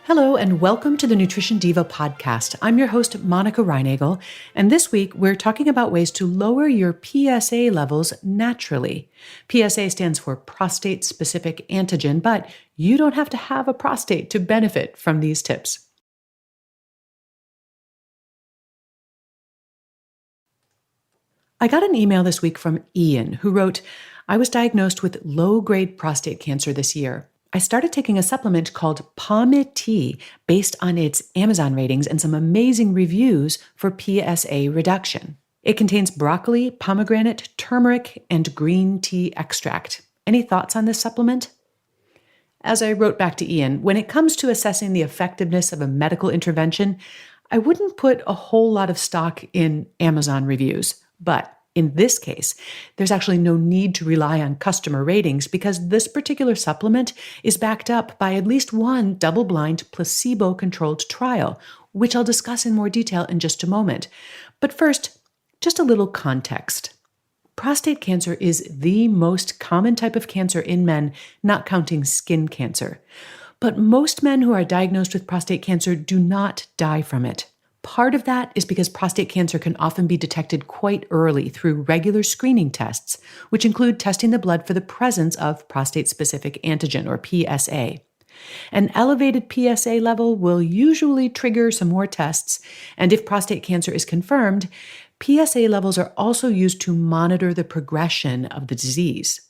Hello, and welcome to the Nutrition Diva podcast. I'm your host, Monica Reinagel, and this week we're talking about ways to lower your PSA levels naturally. PSA stands for prostate-specific antigen, but you don't have to have a prostate to benefit from these tips. I got an email this week from Ian, who wrote, I was diagnosed with low-grade prostate cancer this year. I started taking a supplement called POMIT based on its Amazon ratings and some amazing reviews for PSA reduction. It contains broccoli, pomegranate, turmeric, and green tea extract. Any thoughts on this supplement? As I wrote back to Ian, when it comes to assessing the effectiveness of a medical intervention, I wouldn't put a whole lot of stock in Amazon reviews, but in this case, there's actually no need to rely on customer ratings because this particular supplement is backed up by at least one double-blind placebo-controlled trial, which I'll discuss in more detail in just a moment. But first, just a little context. Prostate cancer is the most common type of cancer in men, not counting skin cancer. But most men who are diagnosed with prostate cancer do not die from it. Part of that is because prostate cancer can often be detected quite early through regular screening tests, which include testing the blood for the presence of prostate-specific antigen, or PSA. An elevated PSA level will usually trigger some more tests, and if prostate cancer is confirmed, PSA levels are also used to monitor the progression of the disease.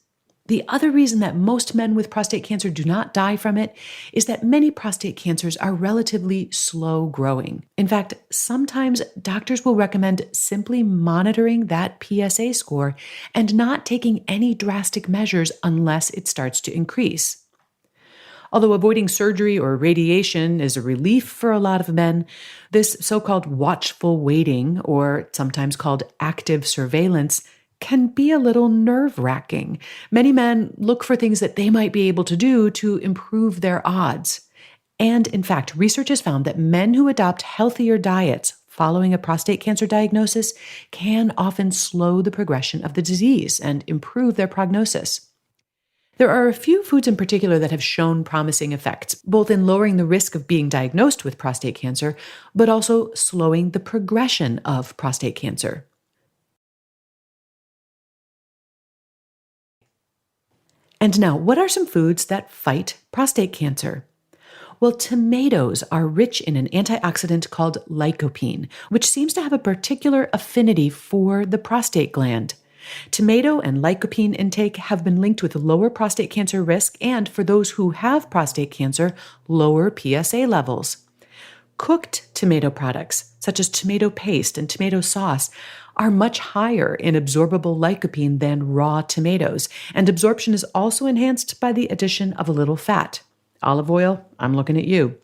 The other reason that most men with prostate cancer do not die from it is that many prostate cancers are relatively slow growing. In fact, sometimes doctors will recommend simply monitoring that PSA score and not taking any drastic measures unless it starts to increase. Although avoiding surgery or radiation is a relief for a lot of men, this so-called watchful waiting, or sometimes called active surveillance, can be a little nerve-wracking. Many men look for things that they might be able to do to improve their odds. And in fact, research has found that men who adopt healthier diets following a prostate cancer diagnosis can often slow the progression of the disease and improve their prognosis. There are a few foods in particular that have shown promising effects, both in lowering the risk of being diagnosed with prostate cancer, but also slowing the progression of prostate cancer. And now, what are some foods that fight prostate cancer? Well, tomatoes are rich in an antioxidant called lycopene, which seems to have a particular affinity for the prostate gland. Tomato and lycopene intake have been linked with lower prostate cancer risk and, for those who have prostate cancer, lower PSA levels. Cooked tomato products, such as tomato paste and tomato sauce, are much higher in absorbable lycopene than raw tomatoes, and absorption is also enhanced by the addition of a little fat. Olive oil, I'm looking at you.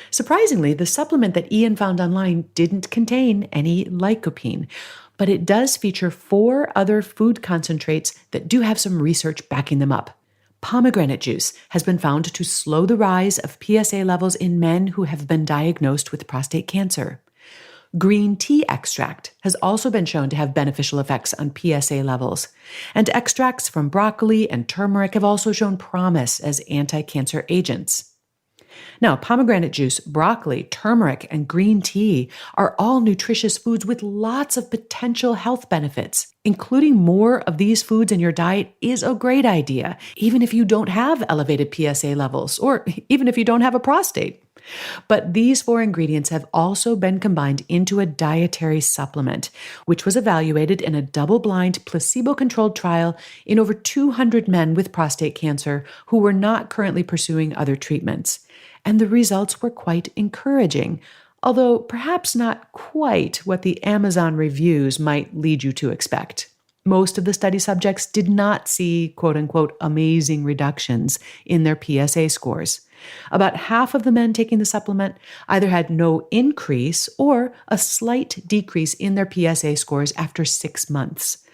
Surprisingly, the supplement that Ian found online didn't contain any lycopene, but it does feature 4 other food concentrates that do have some research backing them up. Pomegranate juice has been found to slow the rise of PSA levels in men who have been diagnosed with prostate cancer. Green tea extract has also been shown to have beneficial effects on PSA levels, and extracts from broccoli and turmeric have also shown promise as anti-cancer agents. Now, pomegranate juice, broccoli, turmeric, and green tea are all nutritious foods with lots of potential health benefits. Including more of these foods in your diet is a great idea, even if you don't have elevated PSA levels, or even if you don't have a prostate. But these 4 ingredients have also been combined into a dietary supplement, which was evaluated in a double-blind, placebo-controlled trial in over 200 men with prostate cancer who were not currently pursuing other treatments. And the results were quite encouraging, although perhaps not quite what the Amazon reviews might lead you to expect. Most of the study subjects did not see quote-unquote amazing reductions in their PSA scores. About half of the men taking the supplement either had no increase or a slight decrease in their PSA scores after 6 months.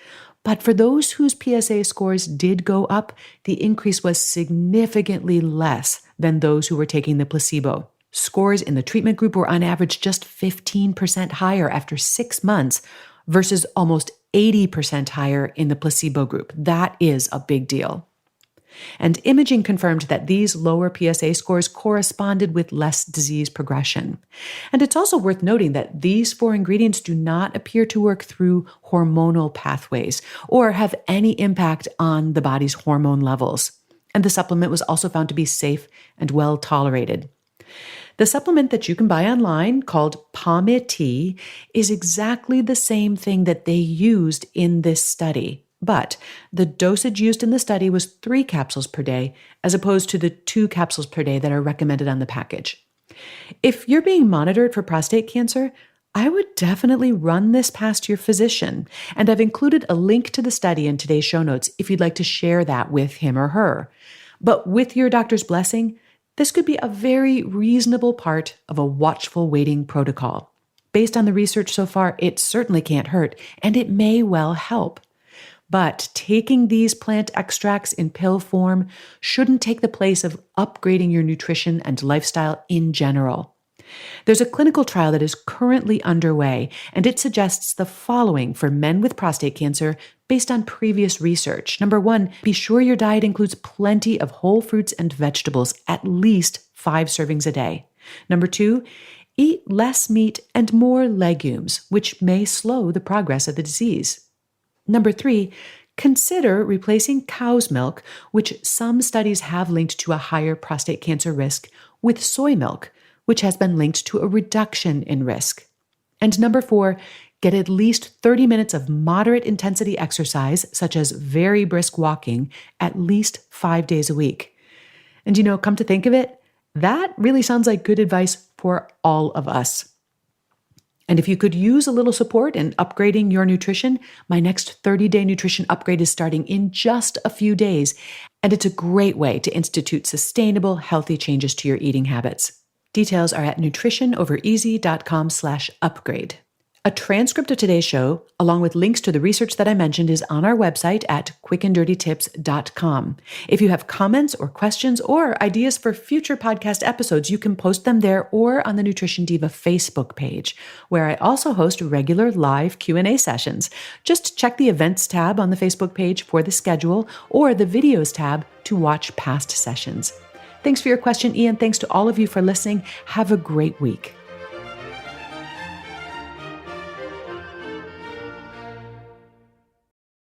But for those whose PSA scores did go up, the increase was significantly less than those who were taking the placebo. Scores in the treatment group were on average just 15% higher after 6 months versus almost 80% higher in the placebo group. That is a big deal. And imaging confirmed that these lower PSA scores corresponded with less disease progression. And it's also worth noting that these 4 ingredients do not appear to work through hormonal pathways or have any impact on the body's hormone levels. And the supplement was also found to be safe and well tolerated. The supplement that you can buy online, called PSA, is exactly the same thing that they used in this study. But the dosage used in the study was 3 capsules per day, as opposed to the 2 capsules per day that are recommended on the package. If you're being monitored for prostate cancer, I would definitely run this past your physician. And I've included a link to the study in today's show notes if you'd like to share that with him or her. But with your doctor's blessing, this could be a very reasonable part of a watchful waiting protocol. Based on the research so far, it certainly can't hurt, and it may well help. But taking these plant extracts in pill form shouldn't take the place of upgrading your nutrition and lifestyle in general. There's a clinical trial that is currently underway, and it suggests the following for men with prostate cancer based on previous research. Number 1, be sure your diet includes plenty of whole fruits and vegetables, at least 5 servings a day. Number 2, eat less meat and more legumes, which may slow the progress of the disease. Number 3, consider replacing cow's milk, which some studies have linked to a higher prostate cancer risk, with soy milk, which has been linked to a reduction in risk. And number 4, get at least 30 minutes of moderate intensity exercise, such as very brisk walking, at least 5 days a week. And come to think of it, that really sounds like good advice for all of us. And if you could use a little support in upgrading your nutrition, my next 30-day nutrition upgrade is starting in just a few days. And it's a great way to institute sustainable, healthy changes to your eating habits. Details are at nutritionovereasy.com/upgrade. A transcript of today's show, along with links to the research that I mentioned, is on our website at quickanddirtytips.com. If you have comments or questions or ideas for future podcast episodes, you can post them there or on the Nutrition Diva Facebook page, where I also host regular live Q&A sessions. Just check the events tab on the Facebook page for the schedule or the videos tab to watch past sessions. Thanks for your question, Ian. Thanks to all of you for listening. Have a great week.